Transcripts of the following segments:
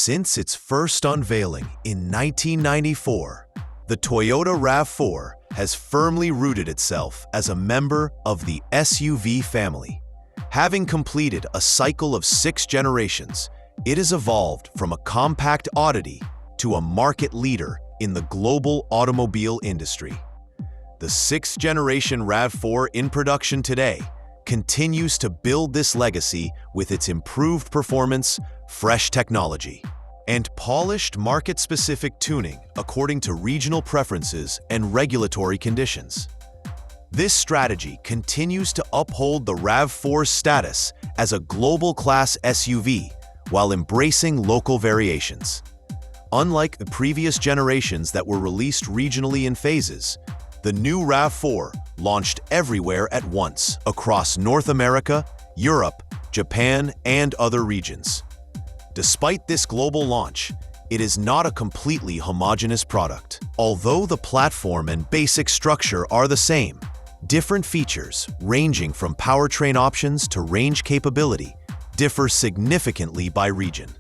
Since its first unveiling in 1994, the Toyota RAV4 has firmly rooted itself as a member of the SUV family. Having completed a cycle of 6 generations, it has evolved from a compact oddity to a market leader in the global automobile industry. The 6th generation RAV4 in production today continues to build this legacy with its improved performance, fresh technology, and polished market-specific tuning according to regional preferences and regulatory conditions. This strategy continues to uphold the RAV4's status as a global-class SUV while embracing local variations. Unlike the previous generations that were released regionally in phases, the new RAV4 launched everywhere at once across North America, Europe, Japan, and other regions. Despite this global launch, it is not a completely homogeneous product. Although the platform and basic structure are the same, different features, ranging from powertrain options to range capability, differ significantly by region.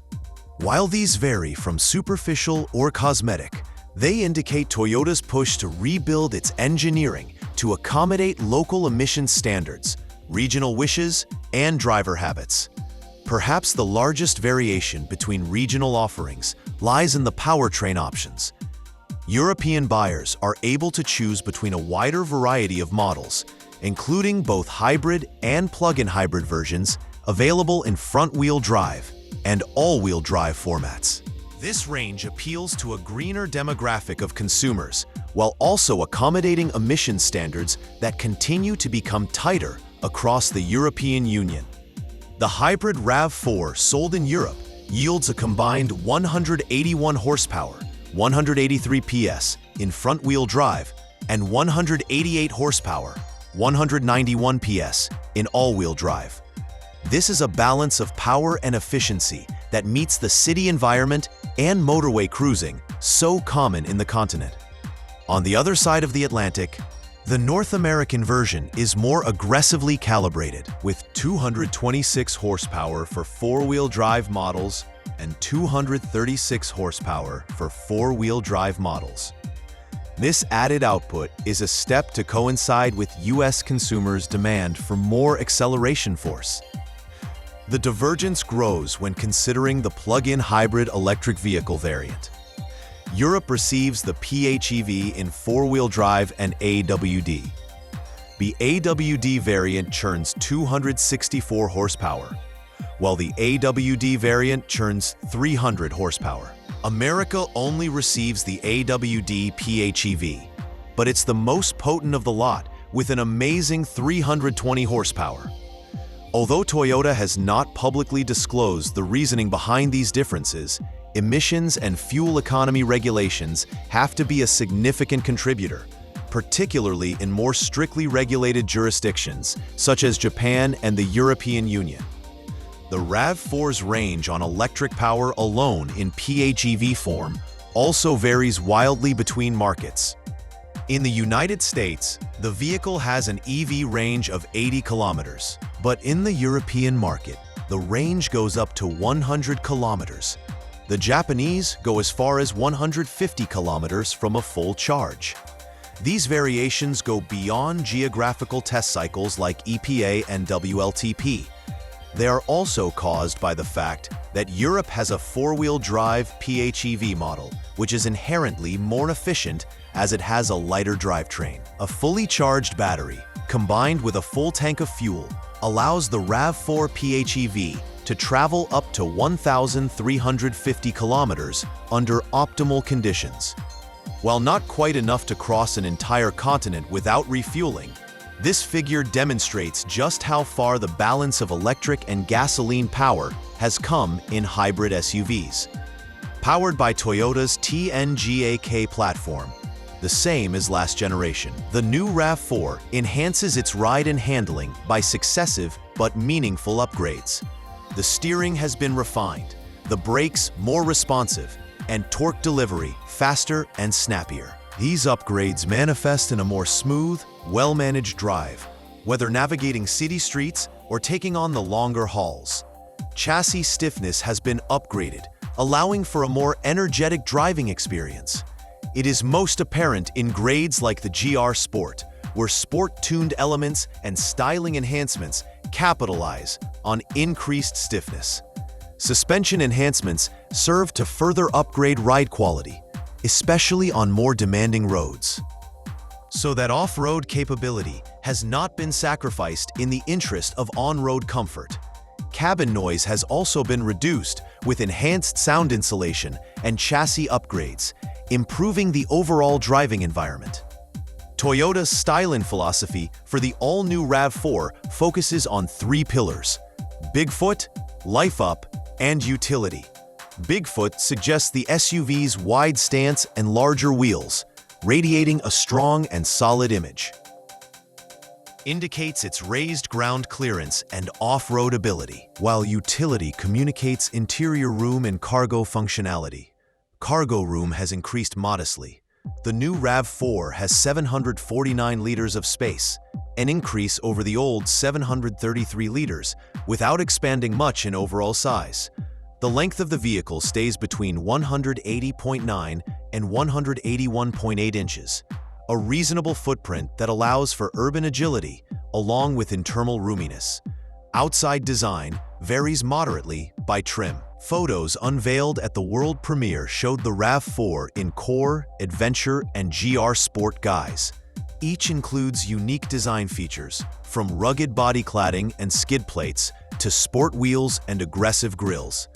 While these vary from superficial or cosmetic, they indicate Toyota's push to rebuild its engineering to accommodate local emission standards, regional wishes, and driver habits. Perhaps the largest variation between regional offerings lies in the powertrain options. European buyers are able to choose between a wider variety of models, including both hybrid and plug-in hybrid versions available in front-wheel drive and all-wheel drive formats. This range appeals to a greener demographic of consumers while also accommodating emission standards that continue to become tighter across the European Union. The hybrid RAV4 sold in Europe yields a combined 181 horsepower, 183 PS in front-wheel drive, and 188 horsepower, 191 PS in all-wheel drive. This is a balance of power and efficiency that meets the city environment and motorway cruising so common in the continent. On the other side of the Atlantic, the North American version is more aggressively calibrated with 226 horsepower for 4-wheel drive models and 236 horsepower for 4-wheel drive models. This added output is a step to coincide with US consumers' demand for more acceleration force. The divergence grows when considering the plug-in hybrid electric vehicle variant. Europe receives the PHEV in 4-wheel drive and AWD. The AWD variant churns 264 horsepower, while the AWD variant churns 300 horsepower. America only receives the AWD PHEV, but it's the most potent of the lot with an amazing 320 horsepower. Although Toyota has not publicly disclosed the reasoning behind these differences, emissions and fuel economy regulations have to be a significant contributor, particularly in more strictly regulated jurisdictions such as Japan and the European Union. The RAV4's range on electric power alone in PHEV form also varies wildly between markets. In the United States, the vehicle has an EV range of 80 kilometers, but in the European market, the range goes up to 100 kilometers. The Japanese go as far as 150 kilometers from a full charge. These variations go beyond geographical test cycles like EPA and WLTP. They are also caused by the fact that Europe has a 4-wheel drive PHEV model, which is inherently more efficient as it has a lighter drivetrain. A fully charged battery, combined with a full tank of fuel, allows the RAV4 PHEV to travel up to 1,350 kilometers under optimal conditions. While not quite enough to cross an entire continent without refueling, this figure demonstrates just how far the balance of electric and gasoline power has come in hybrid SUVs. Powered by Toyota's TNGA-K platform, the same as last generation, the new RAV4 enhances its ride and handling by successive but meaningful upgrades. The steering has been refined, the brakes more responsive, and torque delivery faster and snappier. These upgrades manifest in a more smooth, well-managed drive, whether navigating city streets or taking on the longer hauls. Chassis stiffness has been upgraded, allowing for a more energetic driving experience. It is most apparent in grades like the GR Sport, where sport-tuned elements and styling enhancements capitalize on increased stiffness. Suspension enhancements serve to further upgrade ride quality, especially on more demanding roads. So that off-road capability has not been sacrificed in the interest of on-road comfort. Cabin noise has also been reduced with enhanced sound insulation and chassis upgrades, improving the overall driving environment. Toyota's styling philosophy for the all-new RAV4 focuses on three pillars: Bigfoot, Life Up, and Utility. Bigfoot suggests the SUV's wide stance and larger wheels, radiating a strong and solid image. Indicates its raised ground clearance and off-road ability, while Utility communicates interior room and cargo functionality. Cargo room has increased modestly. The new RAV4 has 749 liters of space, an increase over the old 733 liters, without expanding much in overall size. The length of the vehicle stays between 180.9 and 181.8 inches, a reasonable footprint that allows for urban agility along with internal roominess. Outside design varies moderately by trim. Photos unveiled at the world premiere showed the RAV4 in Core, Adventure, and GR Sport guise. Each includes unique design features, from rugged body cladding and skid plates to sport wheels and aggressive grills.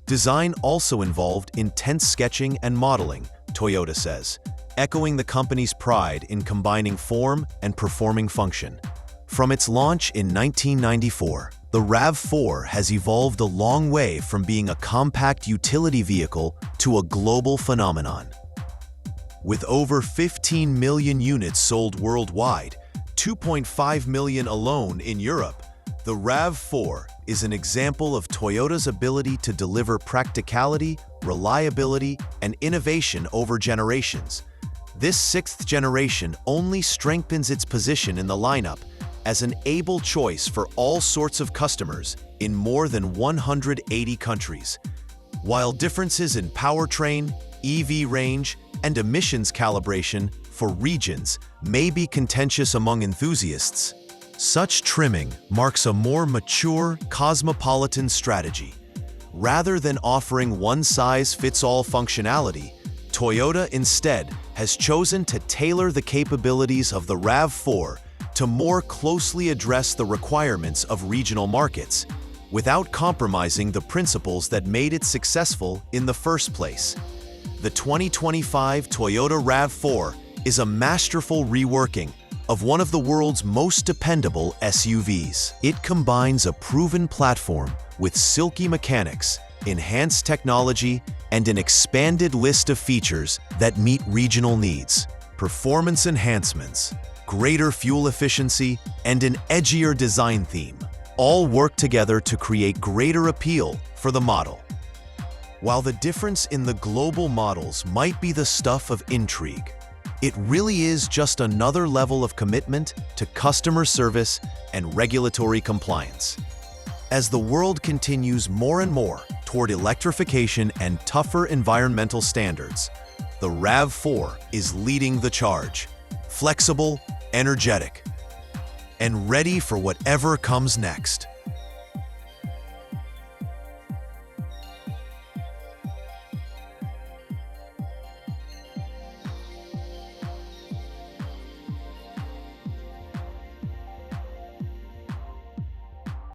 Design also involved intense sketching and modeling, Toyota says, echoing the company's pride in combining form and performing function. From its launch in 1994, the RAV4 has evolved a long way from being a compact utility vehicle to a global phenomenon. With over 15 million units sold worldwide, 2.5 million alone in Europe, the RAV4 is an example of Toyota's ability to deliver practicality, reliability, and innovation over generations. This sixth generation only strengthens its position in the lineup as an able choice for all sorts of customers in more than 180 countries. While differences in powertrain, EV range, and emissions calibration for regions may be contentious among enthusiasts, such trimming marks a more mature, cosmopolitan strategy. Rather than offering one-size-fits-all functionality, Toyota instead has chosen to tailor the capabilities of the RAV4 to more closely address the requirements of regional markets, without compromising the principles that made it successful in the first place. The 2025 Toyota RAV4 is a masterful reworking of one of the world's most dependable SUVs. It combines a proven platform with silky mechanics, enhanced technology, and an expanded list of features that meet regional needs. Performance enhancements, greater fuel efficiency, and an edgier design theme all work together to create greater appeal for the model. While the difference in the global models might be the stuff of intrigue, it really is just another level of commitment to customer service and regulatory compliance. As the world continues more and more toward electrification and tougher environmental standards, the RAV4 is leading the charge, flexible, energetic, and ready for whatever comes next.